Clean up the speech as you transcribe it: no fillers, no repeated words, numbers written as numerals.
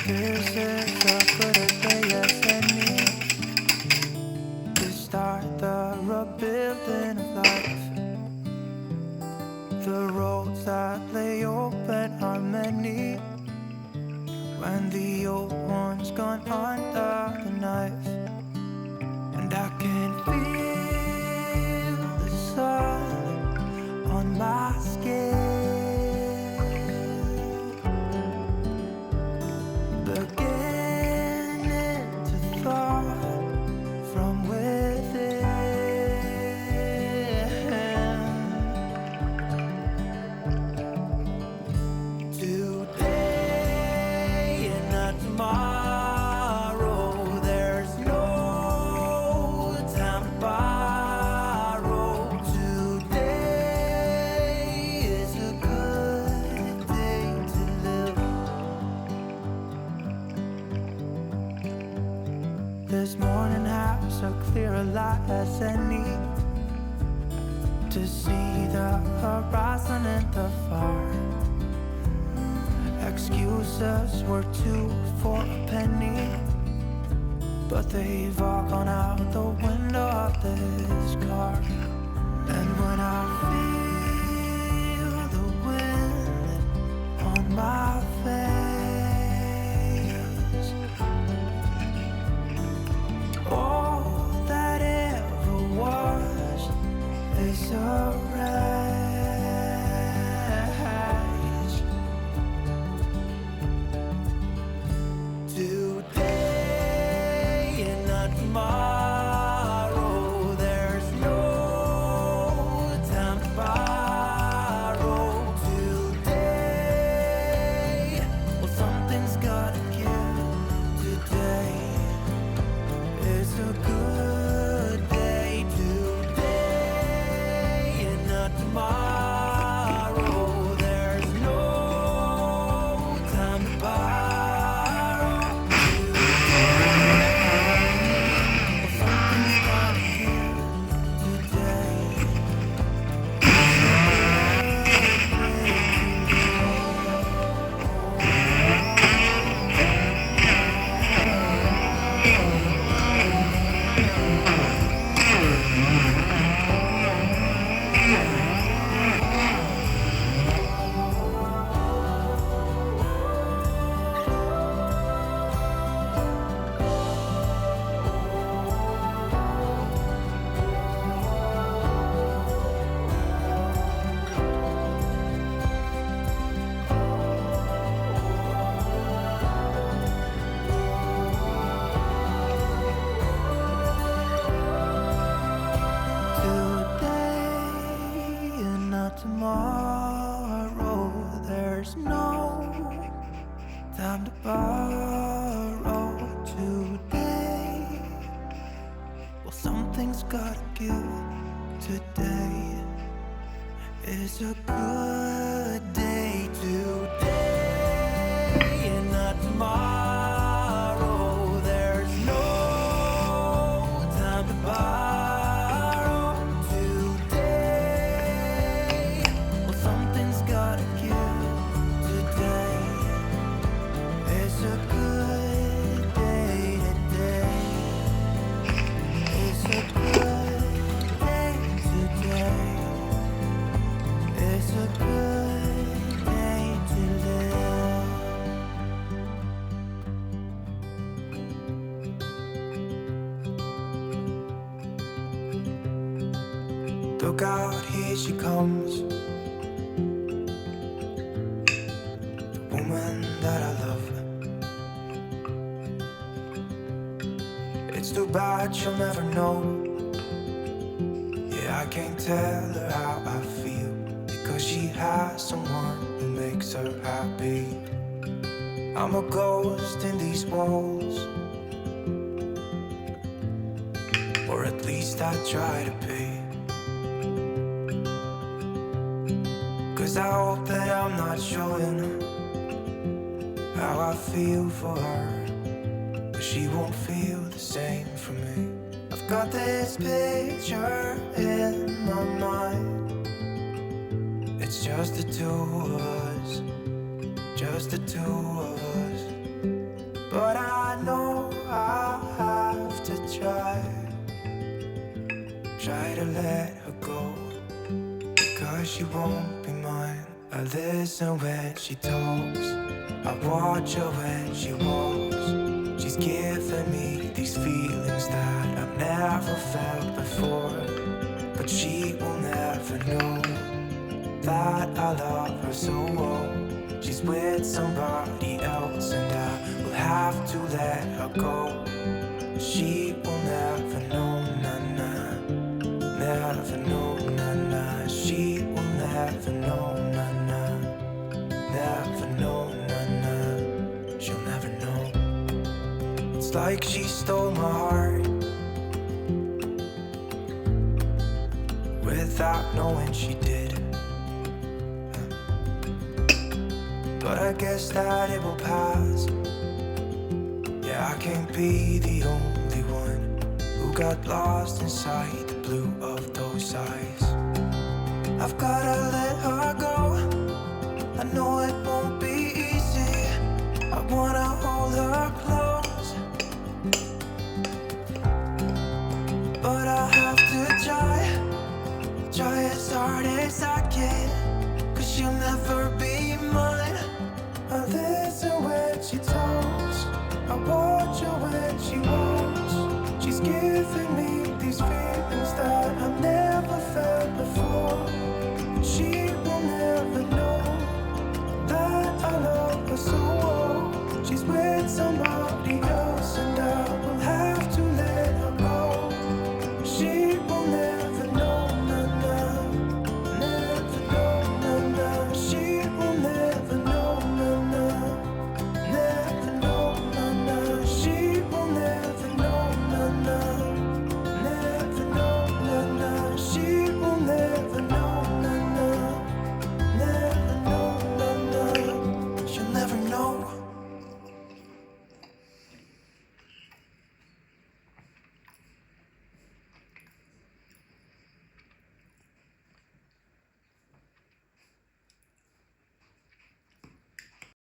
This is a good day as any to start the rebuilding of life. The roads that lay open are many when the old one's gone under the knife. And I can feel the sun on my skin, beginning to thaw from within. Today and not tomorrow, there's no time to borrow. Today is a good day to live. This morning has a clearer light as any to see the horizon and the far. Excuses were two for a penny, but they've all gone out the window of this car. And when I feel the wind on my face, all that ever was is a rage. Today and not tomorrow, there's no time to borrow. Today, well, something's gotta give. Today is a good day. Today and not tomorrow, there's no time to borrow. Something's gotta give. Today and not tomorrow, there's no time to borrow. Today, well, something's gotta give. Today is a good day. Today and not tomorrow, there's no time to borrow. Today, well, something's gotta give. Today is a good day. Today is a good day. Today is a good day to live. Look out, here she comes, the woman that I love. It's too bad she'll never know. Yeah, I can't tell her how I feel, because she has someone who makes her happy. I'm a ghost in these walls, or at least I try to be. 'Cause I hope that I'm not showing how I feel for her, but she won't feel the same for me. I've got this picture in my mind. It's just the two of us, just the two of us. but I know I have to try to let her go, because she won't be mine. I listen when she talks, I watch her when she walks. She's giving me these feelings that I've never felt before, but she will never know that I love her so well. She's with somebody else and I will have to let her go. She will never know, na-na, never know, na-na. She will never know, na-na, never know, na-na. She'll never know. It's like she stole my heart without knowing she did. But I guess that it will pass. Yeah, I can't be the only one who got lost inside the blue of those eyes. I've gotta let her go.